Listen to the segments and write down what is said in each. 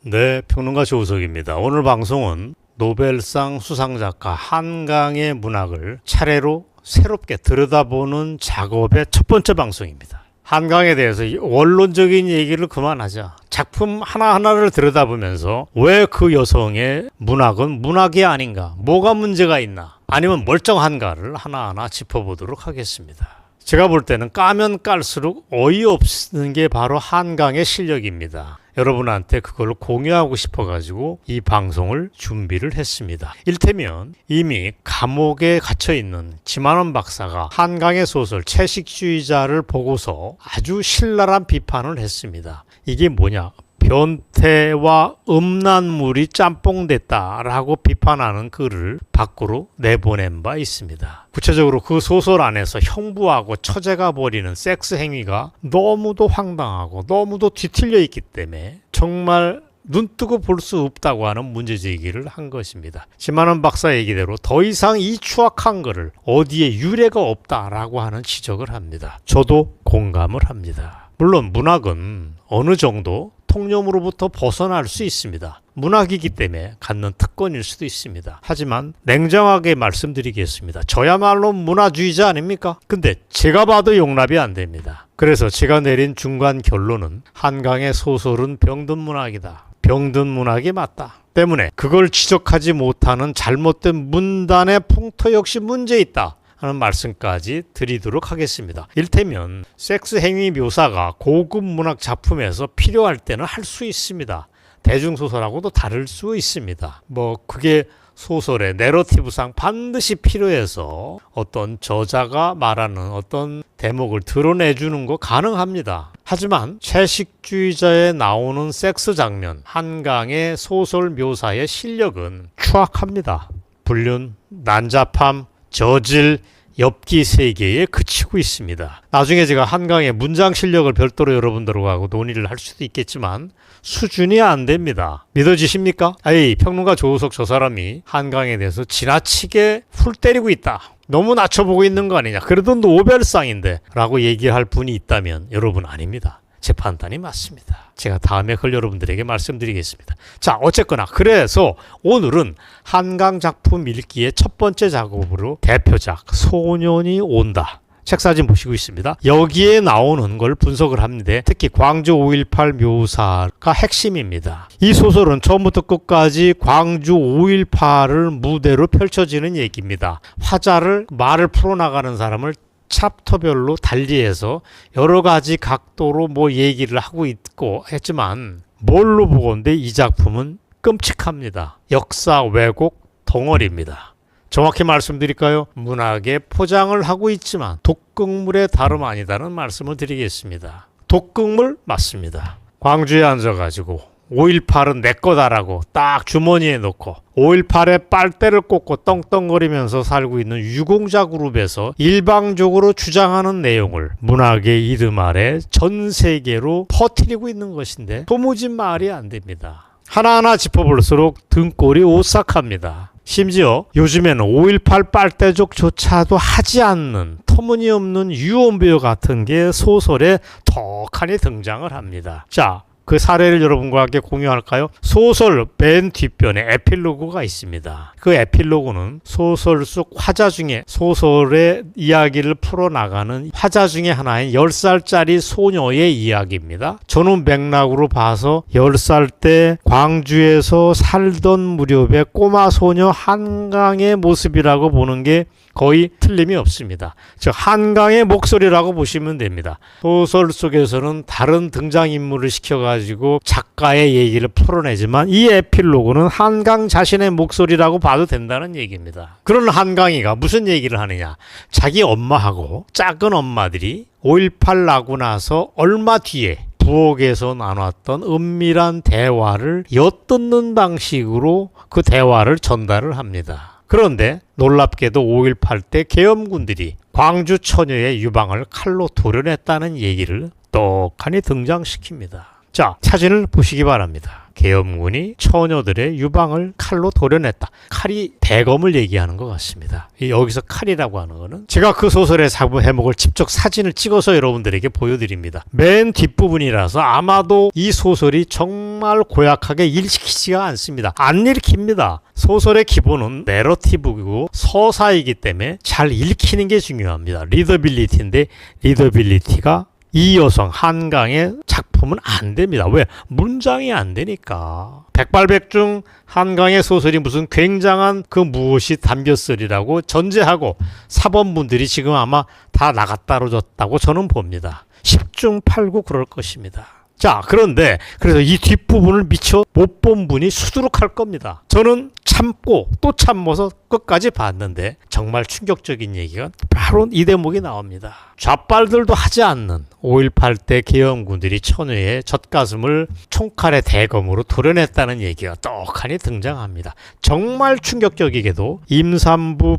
네, 평론가 조우석입니다. 오늘 방송은 노벨상 수상작가 한강의 문학을 차례로 새롭게 들여다보는 작업의 첫 번째 방송입니다. 한강에 대해서 원론적인 얘기를 그만하자. 작품 하나하나를 들여다보면서 왜 그 여성의 문학은 문학이 아닌가, 뭐가 문제가 있나, 아니면 멀쩡한가를 하나하나 짚어보도록 하겠습니다. 제가 볼 때는 까면 깔수록 어이없는 게 바로 한강의 실력입니다. 여러분한테 그걸 공유하고 싶어가지고 이 방송을 준비를 했습니다. 일테면 이미 감옥에 갇혀있는 지만원 박사가 한강의 소설 채식주의자를 보고서 아주 신랄한 비판을 했습니다. 이게 뭐냐? 변태와 음란물이 짬뽕됐다라고 비판하는 글을 밖으로 내보낸 바 있습니다. 구체적으로 그 소설 안에서 형부하고 처제가 벌이는 섹스 행위가 너무도 황당하고 너무도 뒤틀려 있기 때문에 정말 눈뜨고 볼 수 없다고 하는 문제제기를 한 것입니다. 지만원 박사 얘기대로 더 이상 이 추악한 글을 어디에 유례가 없다라고 하는 지적을 합니다. 저도 공감을 합니다. 물론 문학은 어느 정도 통념으로부터 벗어날 수 있습니다. 문학이기 때문에 갖는 특권일 수도 있습니다. 하지만 냉정하게 말씀드리겠습니다. 저야말로 문화주의자 아닙니까? 근데 제가 봐도 용납이 안 됩니다. 그래서 제가 내린 중간 결론은 한강의 소설은 병든 문학이다. 병든 문학이 맞다. 때문에 그걸 지적하지 못하는 잘못된 문단의 풍토 역시 문제 있다 하는 말씀까지 드리도록 하겠습니다. 일테면 섹스 행위 묘사가 고급 문학 작품에서 필요할 때는 할 수 있습니다. 대중소설하고도 다를 수 있습니다. 그게 소설의 내러티브상 반드시 필요해서 어떤 저자가 말하는 어떤 대목을 드러내주는 거 가능합니다. 하지만 채식주의자에 나오는 섹스 장면, 한강의 소설 묘사의 실력은 추악합니다. 불륜, 난잡함, 저질, 엽기 세계에 그치고 있습니다. 나중에 제가 한강의 문장 실력을 별도로 여러분들하고 논의를 할 수도 있겠지만 수준이 안 됩니다. 믿어지십니까? 평론가 조우석 저 사람이 한강에 대해서 지나치게 풀 때리고 있다. 너무 낮춰보고 있는 거 아니냐. 그래도 노벨상인데 라고 얘기할 분이 있다면 여러분 아닙니다. 제 판단이 맞습니다. 제가 다음에 그걸 여러분들에게 말씀드리겠습니다. 자, 어쨌거나 그래서 오늘은 한강 작품 읽기의 첫 번째 작업으로 대표작 소년이 온다. 책사진 보시고 있습니다. 여기에 나오는 걸 분석을 합니다. 특히 광주 5.18 묘사가 핵심입니다. 이 소설은 처음부터 끝까지 광주 5.18을 무대로 펼쳐지는 얘기입니다. 화자를 말을 풀어나가는 사람을 챕터별로 달리해서 여러 가지 각도로 얘기를 하고 있고 했지만 뭘로 보건대 이 작품은 끔찍합니다. 역사 왜곡 덩어리입니다. 정확히 말씀드릴까요? 문학의 포장을 하고 있지만 독극물의 다름 아니다는 말씀을 드리겠습니다. 독극물 맞습니다. 광주에 앉아가지고 5.18은 내 거다라고 딱 주머니에 넣고 5.18에 빨대를 꽂고 떵떵거리면서 살고 있는 유공자 그룹에서 일방적으로 주장하는 내용을 문학의 이름 아래 전 세계로 퍼뜨리고 있는 것인데 도무지 말이 안 됩니다. 하나하나 짚어볼수록 등골이 오싹합니다. 심지어 요즘에는 5.18 빨대족조차도 하지 않는 터무니없는 유언비어 같은 게 소설에 턱하니 등장을 합니다. 자, 그 사례를 여러분과 함께 공유할까요? 소설 맨 뒷변에 에필로그가 있습니다. 그 에필로그는 소설 속 화자 중에 소설의 이야기를 풀어나가는 화자 중에 하나인 10살짜리 소녀의 이야기입니다. 저는 맥락으로 봐서 10살 때 광주에서 살던 무렵의 꼬마 소녀 한강의 모습이라고 보는 게 거의 틀림이 없습니다. 즉 한강의 목소리라고 보시면 됩니다. 소설 속에서는 다른 등장인물을 시켜가지고 작가의 얘기를 풀어내지만 이 에필로그는 한강 자신의 목소리라고 봐도 된다는 얘기입니다. 그런 한강이가 무슨 얘기를 하느냐. 자기 엄마하고 작은 엄마들이 5.18 나고 나서 얼마 뒤에 부엌에서 나눴던 은밀한 대화를 엿듣는 방식으로 그 대화를 전달을 합니다. 그런데 놀랍게도 5.18 때 계엄군들이 광주 처녀의 유방을 칼로 도려냈다는 얘기를 떡하니 등장시킵니다. 자, 사진을 보시기 바랍니다. 계엄군이 처녀들의 유방을 칼로 도려냈다. 칼이 대검을 얘기하는 것 같습니다. 여기서 칼이라고 하는 거는 제가 그 소설의 해목을 직접 사진을 찍어서 여러분들에게 보여드립니다. 맨 뒷부분이라서 아마도 이 소설이 정말 고약하게 읽히지가 않습니다. 안 읽힙니다. 소설의 기본은 내러티브이고 서사이기 때문에 잘 읽히는 게 중요합니다. 리더빌리티인데 리더빌리티가 이 여성 한강의 작품은 안 됩니다. 왜? 문장이 안 되니까. 백발백중 한강의 소설이 무슨 굉장한 그 무엇이 담겼으리라고 전제하고 사범분들이 지금 아마 다 나갔다 떨어졌다고 저는 봅니다. 10중 8구 그럴 것입니다. 자, 그런데 그래서 이 뒷부분을 미처 못 본 분이 수두룩할 겁니다. 저는 참고 또 참아서 끝까지 봤는데 정말 충격적인 얘기가 바로 이 대목이 나옵니다. 좌빨들도 하지 않는 5.18 때 계엄군들이 처녀의 젖가슴을 총칼의 대검으로 도려냈다는 얘기가 떡하니 등장합니다. 정말 충격적이게도 임산부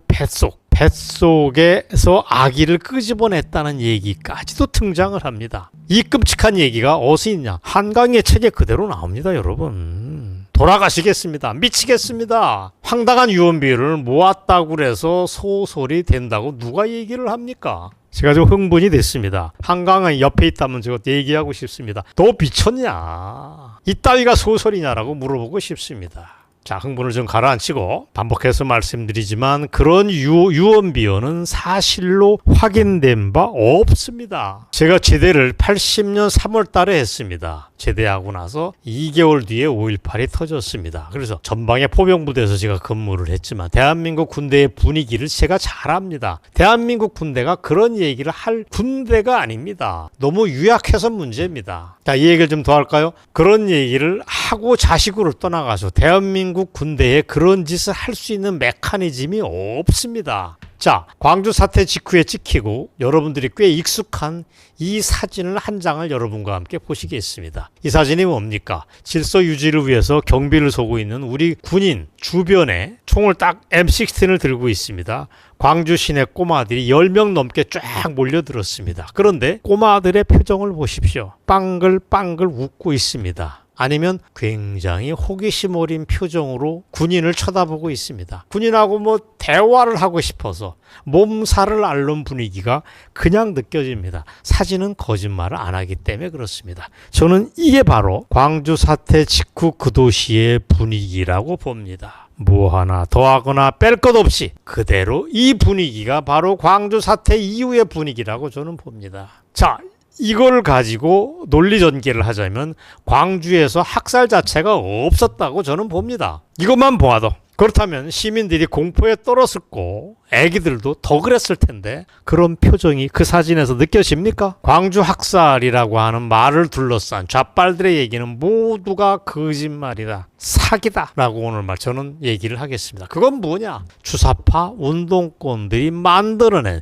뱃속에서 아기를 끄집어냈다는 얘기까지도 등장을 합니다. 이 끔찍한 얘기가 어디서 있냐? 한강의 책에 그대로 나옵니다, 여러분. 돌아가시겠습니다. 미치겠습니다. 황당한 유언비어를 모았다고 그래서 소설이 된다고 누가 얘기를 합니까? 제가 좀 흥분이 됐습니다. 한강은 옆에 있다면 제가 얘기하고 싶습니다. 너 미쳤냐? 이따위가 소설이냐라고 물어보고 싶습니다. 자, 흥분을 좀 가라앉히고 반복해서 말씀드리지만 그런 유언비어는 사실로 확인된 바 없습니다. 제가 제대를 80년 3월 달에 했습니다. 제대하고 나서 2개월 뒤에 5.18이 터졌습니다. 그래서 전방의 포병부대에서 제가 근무를 했지만 대한민국 군대의 분위기를 제가 잘 압니다. 대한민국 군대가 그런 얘기를 할 군대가 아닙니다. 너무 유약해서 문제입니다. 자, 이 얘기를 좀 더 할까요? 그런 얘기를 하고 자식으로 떠나가서 대한민국 군대에 그런 짓을 할 수 있는 메커니즘이 없습니다. 자, 광주 사태 직후에 찍히고 여러분들이 꽤 익숙한 이 사진을 한 장을 여러분과 함께 보시겠습니다. 이 사진이 뭡니까? 질서 유지를 위해서 경비를 서고 있는 우리 군인 주변에 총을 딱 M16을 들고 있습니다. 광주 시내 꼬마들이 10명 넘게 쫙 몰려들었습니다. 그런데 꼬마들의 표정을 보십시오. 빵글빵글 웃고 있습니다. 아니면 굉장히 호기심 어린 표정으로 군인을 쳐다보고 있습니다. 군인하고 뭐 대화를 하고 싶어서 몸살을 앓는 분위기가 그냥 느껴집니다. 사진은 거짓말을 안 하기 때문에 그렇습니다. 저는 이게 바로 광주 사태 직후 그 도시의 분위기라고 봅니다. 뭐 하나 더하거나 뺄 것 없이 그대로 이 분위기가 바로 광주 사태 이후의 분위기라고 저는 봅니다. 자, 이걸 가지고 논리 전개를 하자면 광주에서 학살 자체가 없었다고 저는 봅니다. 이것만 보아도. 그렇다면 시민들이 공포에 떨었었고 애기들도 더 그랬을 텐데 그런 표정이 그 사진에서 느껴집니까? 광주 학살이라고 하는 말을 둘러싼 좌빨들의 얘기는 모두가 거짓말이다, 사기다 라고 오늘 저는 얘기를 하겠습니다. 그건 뭐냐? 주사파 운동권들이 만들어낸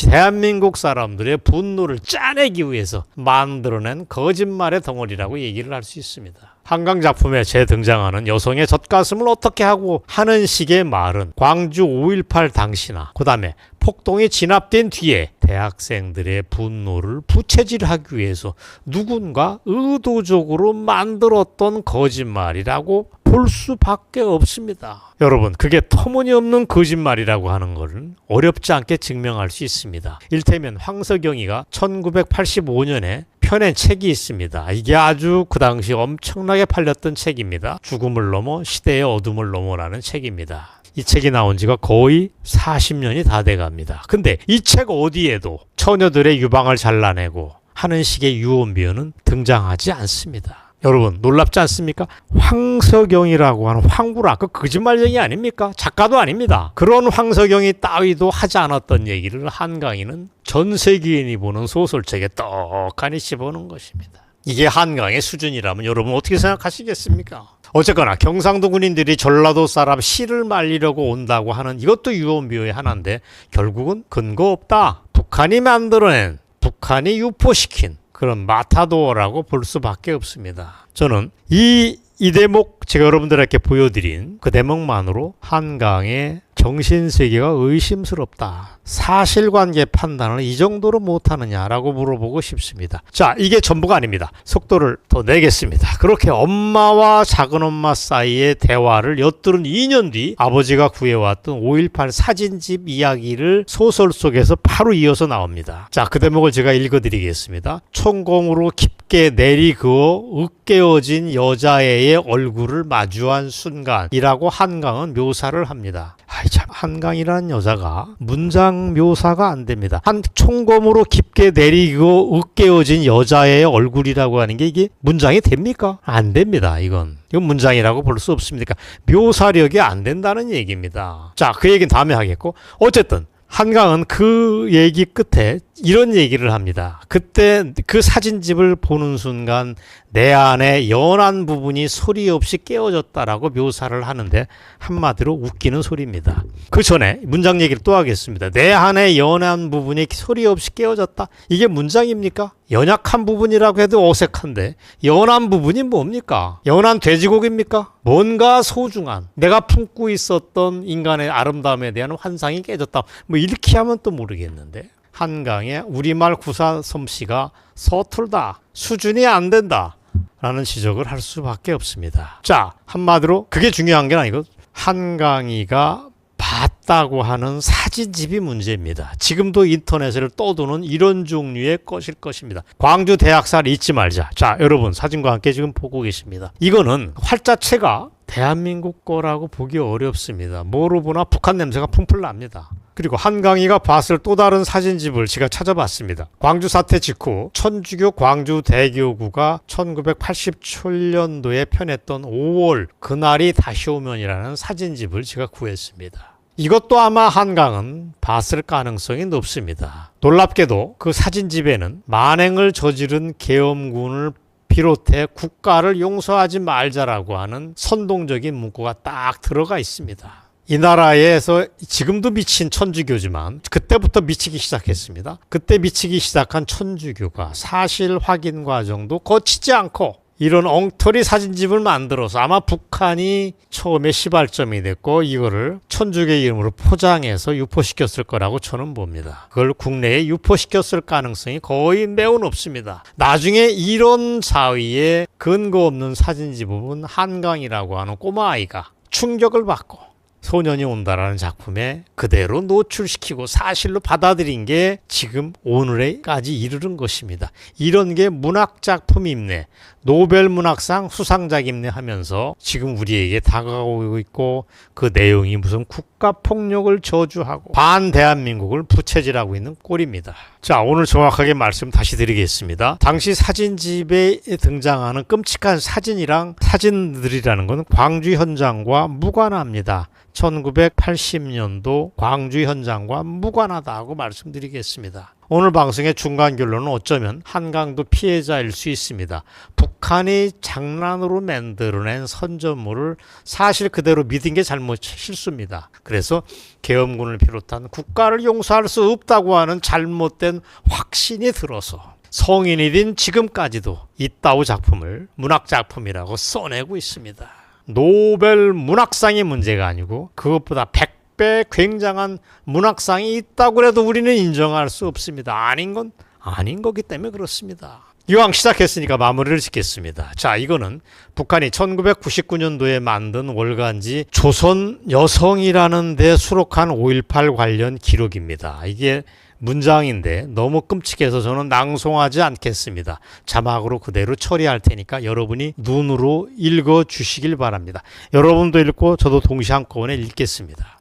대한민국 사람들의 분노를 짜내기 위해서 만들어낸 거짓말의 덩어리라고 얘기를 할 수 있습니다. 한강 작품에 재등장하는 여성의 젖가슴을 어떻게 하고 하는 식의 말은 광주 5.18 당시나 그 다음에 폭동이 진압된 뒤에 대학생들의 분노를 부채질하기 위해서 누군가 의도적으로 만들었던 거짓말이라고 볼 수밖에 없습니다. 여러분, 그게 터무니없는 거짓말이라고 하는 것은 어렵지 않게 증명할 수 있습니다. 일테면 황석영이가 1985년에 펴낸 책이 있습니다. 이게 아주 그 당시 엄청나게 팔렸던 책입니다. 죽음을 넘어 시대의 어둠을 넘어라는 책입니다. 이 책이 나온 지가 거의 40년이 다 돼갑니다. 근데 이 책 어디에도 처녀들의 유방을 잘라내고 하는 식의 유언비어는 등장하지 않습니다. 여러분, 놀랍지 않습니까? 황석영이라고 하는 황구라, 그 거짓말쟁이 아닙니까? 작가도 아닙니다. 그런 황석영이 따위도 하지 않았던 얘기를 한강이는 전 세계인이 보는 소설책에 떡하니 씹어놓은 것입니다. 이게 한강의 수준이라면 여러분 어떻게 생각하시겠습니까? 어쨌거나 경상도 군인들이 전라도 사람 시를 말리려고 온다고 하는 이것도 유언비어의 하나인데 결국은 근거 없다. 북한이 만들어낸, 북한이 유포시킨 그런 마타도어라고 볼 수밖에 없습니다. 저는 이 대목 제가 여러분들에게 보여드린 그 대목만으로 한강의 정신세계가 의심스럽다. 사실관계 판단을 이 정도로 못하느냐라고 물어보고 싶습니다. 자, 이게 전부가 아닙니다. 속도를 더 내겠습니다. 그렇게 엄마와 작은엄마 사이의 대화를 엿들은 2년 뒤 아버지가 구해왔던 5.18 사진집 이야기를 소설 속에서 바로 이어서 나옵니다. 자, 그 대목을 제가 읽어드리겠습니다. 총검으로 깊게 내리그어 으깨어진 여자애의 얼굴을 마주한 순간이라고 한강은 묘사를 합니다. 참, 한강이라는 여자가 문장 묘사가 안 됩니다. 한 총검으로 깊게 내리고 으깨어진 여자의 얼굴이라고 하는 게 이게 문장이 됩니까? 안 됩니다. 이건 문장이라고 볼 수 없습니다. 묘사력이 안 된다는 얘기입니다. 자, 그 얘기는 다음에 하겠고, 어쨌든 한강은 그 얘기 끝에 이런 얘기를 합니다. 그때 그 사진집을 보는 순간 내 안에 연한 부분이 소리 없이 깨어졌다라고 묘사를 하는데 한마디로 웃기는 소리입니다. 그 전에 문장 얘기를 또 하겠습니다. 내 안에 연한 부분이 소리 없이 깨어졌다. 이게 문장입니까? 연약한 부분이라고 해도 어색한데 연한 부분이 뭡니까? 연한 돼지고기입니까? 뭔가 소중한 내가 품고 있었던 인간의 아름다움에 대한 환상이 깨졌다. 뭐 이렇게 하면 또 모르겠는데 한강의 우리말 구사 솜씨가 서툴다. 수준이 안 된다. 라는 지적을 할 수밖에 없습니다. 자, 한마디로 그게 중요한 게 아니고 한강이가 봤다고 하는 사진집이 문제입니다. 지금도 인터넷을 떠도는 이런 종류의 것일 것입니다. 광주 대학살 잊지 말자. 자, 여러분 사진과 함께 지금 보고 계십니다. 이거는 활자체가 대한민국 거라고 보기 어렵습니다. 뭐로 보나 북한 냄새가 풍풀 납니다. 그리고 한강이가 봤을 또 다른 사진집을 제가 찾아봤습니다. 광주 사태 직후 천주교 광주대교구가 1987년도에 편했던 5월 그날이 다시 오면이라는 사진집을 제가 구했습니다. 이것도 아마 한강은 봤을 가능성이 높습니다. 놀랍게도 그 사진집에는 만행을 저지른 계엄군을 비롯해 국가를 용서하지 말자라고 하는 선동적인 문구가 딱 들어가 있습니다. 이 나라에서 지금도 미친 천주교지만 그때부터 미치기 시작했습니다. 그때 미치기 시작한 천주교가 사실 확인 과정도 거치지 않고 이런 엉터리 사진집을 만들어서 아마 북한이 처음에 시발점이 됐고 이거를 천주교의 이름으로 포장해서 유포시켰을 거라고 저는 봅니다. 그걸 국내에 유포시켰을 가능성이 거의 매우 높습니다. 나중에 이런 사위에 근거 없는 사진집을 본 한강이라고 하는 꼬마아이가 충격을 받고 소년이 온다라는 작품에 그대로 노출시키고 사실로 받아들인 게 지금 오늘에까지 이르는 것입니다. 이런 게 문학작품임내, 노벨문학상 수상작임내 하면서 지금 우리에게 다가오고 있고 그 내용이 무슨 국가폭력을 저주하고 반대한민국을 부채질하고 있는 꼴입니다. 자, 오늘 정확하게 말씀 다시 드리겠습니다. 당시 사진집에 등장하는 끔찍한 사진이랑 사진들이라는 건 광주 현장과 무관합니다. 1980년도 광주 현장과 무관하다고 말씀드리겠습니다. 오늘 방송의 중간 결론은 어쩌면 한강도 피해자일 수 있습니다. 북한이 장난으로 만들어낸 선전물을 사실 그대로 믿은 게 실수입니다. 그래서 계엄군을 비롯한 국가를 용서할 수 없다고 하는 잘못된 확신이 들어서 성인이 된 지금까지도 이따오 작품을 문학작품이라고 써내고 있습니다. 노벨 문학상이 문제가 아니고 그것보다 100배 굉장한 문학상이 있다고 해도 우리는 인정할 수 없습니다. 아닌 건 아닌 거기 때문에 그렇습니다. 이왕 시작했으니까 마무리를 짓겠습니다. 자, 이거는 북한이 1999년도에 만든 월간지 조선 여성이라는 데 수록한 5.18 관련 기록입니다. 이게 문장인데 너무 끔찍해서 저는 낭송하지 않겠습니다. 자막으로 그대로 처리할 테니까 여러분이 눈으로 읽어 주시길 바랍니다. 여러분도 읽고 저도 동시에 한꺼번에 읽겠습니다.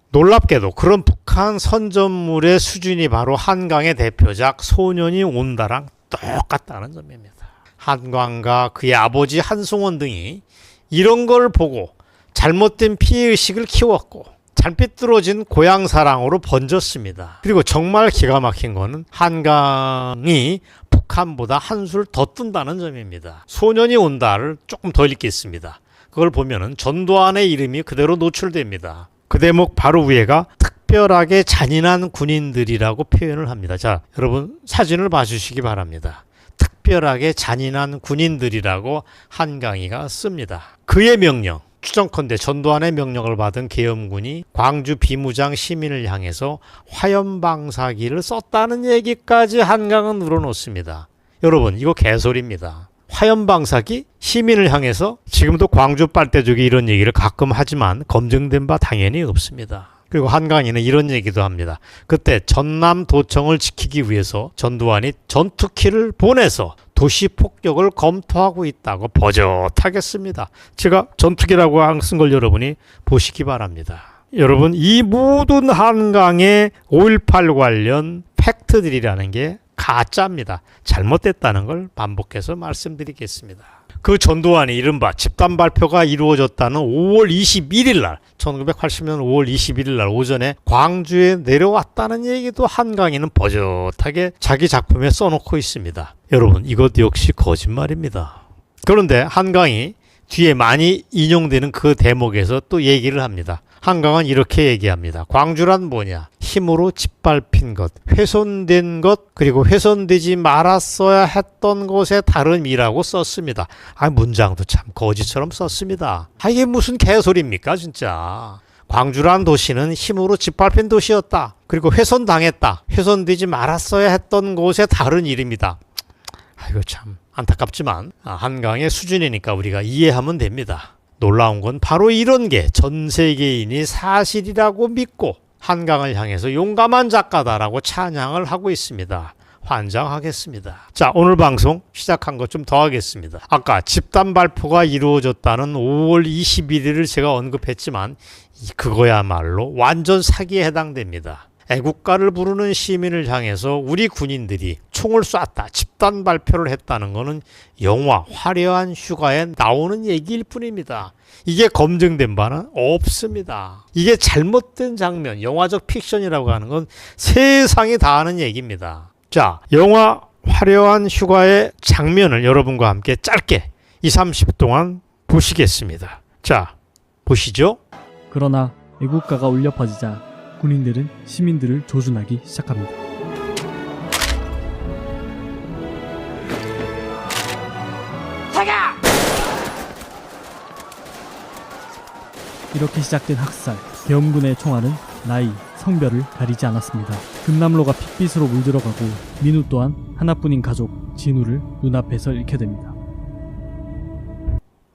놀랍게도 그런 북한 선전물의 수준이 바로 한강의 대표작 소년이 온다랑 똑같다는 점입니다. 한강과 그의 아버지 한승원 등이 이런 걸 보고 잘못된 피해의식을 키웠고 잘삐뚤어진 고향사랑으로 번졌습니다. 그리고 정말 기가 막힌 거는 한강이 북한보다 한술 더 뜬다는 점입니다. 소년이 온다를 조금 더 읽겠습니다. 그걸 보면은 전두환의 이름이 그대로 노출됩니다. 그 대목 바로 위에가 특별하게 잔인한 군인들이라고 표현을 합니다. 자, 여러분 사진을 봐주시기 바랍니다. 특별하게 잔인한 군인들이라고 한강희가 씁니다. 그의 명령, 추정컨대 전두환의 명령을 받은 계엄군이 광주 비무장 시민을 향해서 화염방사기를 썼다는 얘기까지 한강은 늘어놓습니다. 여러분 이거 개소리입니다. 화염방사기? 시민을 향해서? 지금도 광주 빨대족이 이런 얘기를 가끔 하지만 검증된 바 당연히 없습니다. 그리고 한강희는 이런 얘기도 합니다. 그때 전남도청을 지키기 위해서 전두환이 전투키를 보내서 도시 폭격을 검토하고 있다고 버젓하겠습니다. 제가 전투기라고 쓴 걸 여러분이 보시기 바랍니다. 여러분 이 모든 한강의 5.18 관련 팩트들이라는 게 가짜입니다. 잘못됐다는 걸 반복해서 말씀드리겠습니다. 그 전두환이 이른바 집단 발표가 이루어졌다는 5월 21일 날 1980년 5월 21일 날 오전에 광주에 내려왔다는 얘기도 한강희는 버젓하게 자기 작품에 써놓고 있습니다. 여러분 이것 역시 거짓말입니다. 그런데 한강희 뒤에 많이 인용되는 그 대목에서 또 얘기를 합니다. 한강은 이렇게 얘기합니다. 광주란 뭐냐? 힘으로 짓밟힌 것, 훼손된 것, 그리고 훼손되지 말았어야 했던 것의 다름이라고 썼습니다. 문장도 참 거지처럼 썼습니다. 이게 무슨 개소리입니까 진짜. 광주란 도시는 힘으로 짓밟힌 도시였다. 그리고 훼손당했다. 훼손되지 말았어야 했던 곳의 다른 이름이다. 이거 참 안타깝지만 한강의 수준이니까 우리가 이해하면 됩니다. 놀라운 건 바로 이런 게 전 세계인이 사실이라고 믿고 한강을 향해서 용감한 작가다라고 찬양을 하고 있습니다. 환장하겠습니다. 자, 오늘 방송 시작한 것 좀 더 하겠습니다. 아까 집단 발표가 이루어졌다는 5월 21일을 제가 언급했지만 그거야말로 완전 사기에 해당됩니다. 애국가를 부르는 시민을 향해서 우리 군인들이 총을 쐈다, 집단 발표를 했다는 것은 영화 화려한 휴가에 나오는 얘기일 뿐입니다. 이게 검증된 바는 없습니다. 이게 잘못된 장면, 영화적 픽션이라고 하는 건 세상이 다 아는 얘기입니다. 자, 영화 화려한 휴가의 장면을 여러분과 함께 짧게 20-30분 동안 보시겠습니다. 자, 보시죠. 그러나 애국가가 울려 퍼지자 군인들은 시민들을 조준하기 시작합니다. 이렇게 시작된 학살, 계엄군의 총알은 나이, 성별을 가리지 않았습니다. 금남로가 핏빛으로 물들어가고 민우 또한 하나뿐인 가족 진우를 눈앞에서 잃게 됩니다.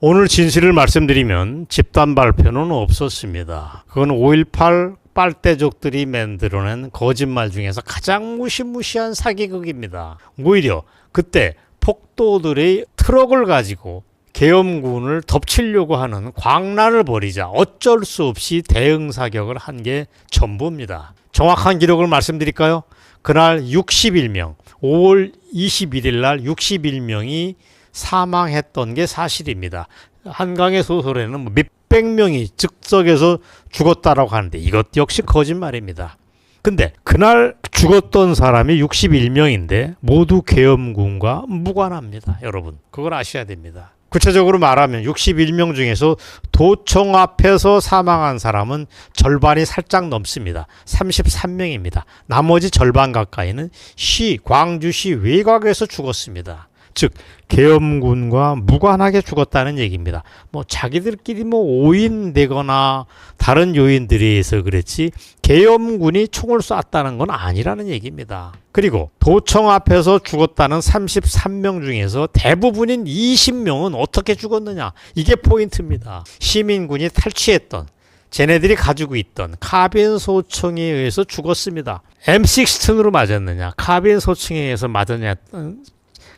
오늘 진실을 말씀드리면 집단 발표는 없었습니다. 그건 5.18 빨대족들이 만들어낸 거짓말 중에서 가장 무시무시한 사기극입니다. 오히려 그때 폭도들의 트럭을 가지고 계엄군을 덮치려고 하는 광란을 벌이자 어쩔 수 없이 대응 사격을 한 게 전부입니다. 정확한 기록을 말씀드릴까요? 그날 61명, 5월 21일 날 61명이 사망했던 게 사실입니다. 한강의 소설에는 몇백 명이 즉석에서 죽었다라고 하는데 이것 역시 거짓말입니다. 근데 그날 죽었던 사람이 61명인데 모두 계엄군과 무관합니다. 여러분 그걸 아셔야 됩니다. 구체적으로 말하면 61명 중에서 도청 앞에서 사망한 사람은 절반이 살짝 넘습니다. 33명입니다. 나머지 절반 가까이는 광주시 외곽에서 죽었습니다. 즉 계엄군과 무관하게 죽었다는 얘기입니다. 자기들끼리 오인되거나 다른 요인들에 의해서 그랬지 계엄군이 총을 쐈다는 건 아니라는 얘기입니다. 그리고 도청 앞에서 죽었다는 33명 중에서 대부분인 20명은 어떻게 죽었느냐, 이게 포인트입니다. 시민군이 탈취했던, 쟤네들이 가지고 있던 카빈 소총에 의해서 죽었습니다. M16으로 맞았느냐, 카빈 소총에 의해서 맞았느냐,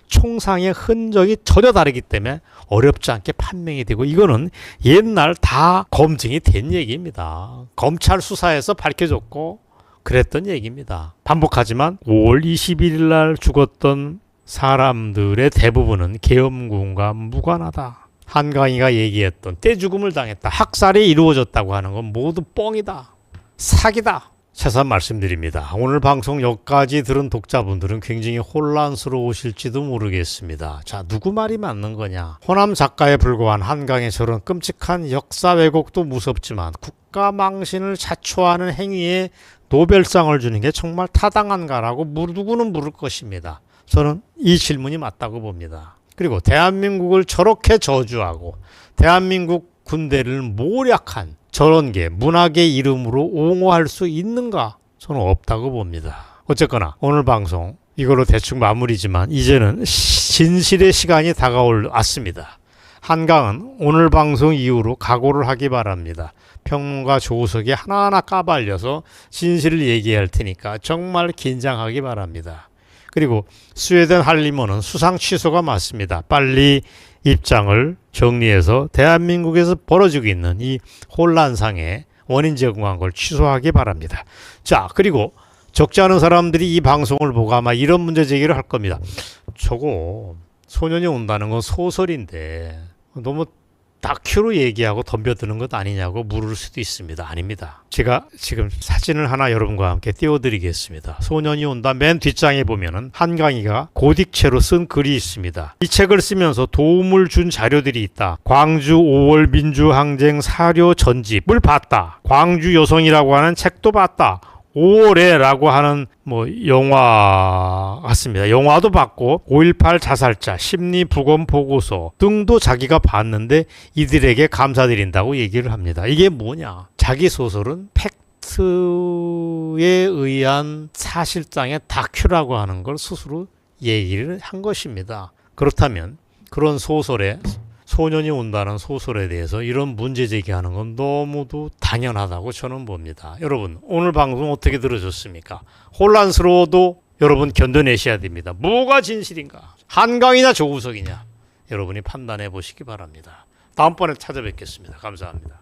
총상의 흔적이 전혀 다르기 때문에 어렵지 않게 판명이 되고, 이거는 옛날 다 검증이 된 얘기입니다. 검찰 수사에서 밝혀졌고 그랬던 얘기입니다. 반복하지만 5월 21일 날 죽었던 사람들의 대부분은 계엄군과 무관하다. 한강희가 얘기했던 떼죽음을 당했다, 학살이 이루어졌다고 하는 건 모두 뻥이다, 사기다. 최선 말씀드립니다. 오늘 방송 여기까지 들은 독자분들은 굉장히 혼란스러우실지도 모르겠습니다. 자, 누구 말이 맞는 거냐? 호남 작가에 불과한 한강의 저런 끔찍한 역사 왜곡도 무섭지만 국가망신을 자초하는 행위에 노벨상을 주는 게 정말 타당한가라고 누구는 물을 것입니다. 저는 이 질문이 맞다고 봅니다. 그리고 대한민국을 저렇게 저주하고 대한민국 군대를 모략한 저런 게 문학의 이름으로 옹호할 수 있는가? 저는 없다고 봅니다. 어쨌거나 오늘 방송 이걸로 대충 마무리지만 이제는 진실의 시간이 왔습니다. 한강은 오늘 방송 이후로 각오를 하기 바랍니다. 평론가 조우석이 하나하나 까발려서 진실을 얘기할 테니까 정말 긴장하기 바랍니다. 그리고 스웨덴 할리먼은 수상 취소가 맞습니다. 빨리 입장을 정리해서 대한민국에서 벌어지고 있는 이 혼란상의 원인 제공한 걸 취소하기 바랍니다. 자, 그리고 적지 않은 사람들이 이 방송을 보고 아마 이런 문제 제기를 할 겁니다. 저거 소년이 온다는 건 소설인데 너무 다큐로 얘기하고 덤벼드는 것 아니냐고 물을 수도 있습니다. 아닙니다. 제가 지금 사진을 하나 여러분과 함께 띄워드리겠습니다. 소년이 온다 맨 뒷장에 보면은 한강이가 고딕체로 쓴 글이 있습니다. 이 책을 쓰면서 도움을 준 자료들이 있다. 광주 5월 민주항쟁 사료 전집을 봤다. 광주 여성이라고 하는 책도 봤다. 5월에라고 하는 영화 같습니다. 영화도 봤고 5.18 자살자 심리 부검 보고서 등도 자기가 봤는데 이들에게 감사드린다고 얘기를 합니다. 이게 뭐냐? 자기 소설은 팩트에 의한 사실상의 다큐라고 하는 걸 스스로 얘기를 한 것입니다. 그렇다면 그런 소설에 소년이 온다는 소설에 대해서 이런 문제 제기하는 건 너무도 당연하다고 저는 봅니다. 여러분 오늘 방송 어떻게 들으셨습니까? 혼란스러워도 여러분 견뎌내셔야 됩니다. 뭐가 진실인가? 한강이냐 조우석이냐? 여러분이 판단해 보시기 바랍니다. 다음번에 찾아뵙겠습니다. 감사합니다.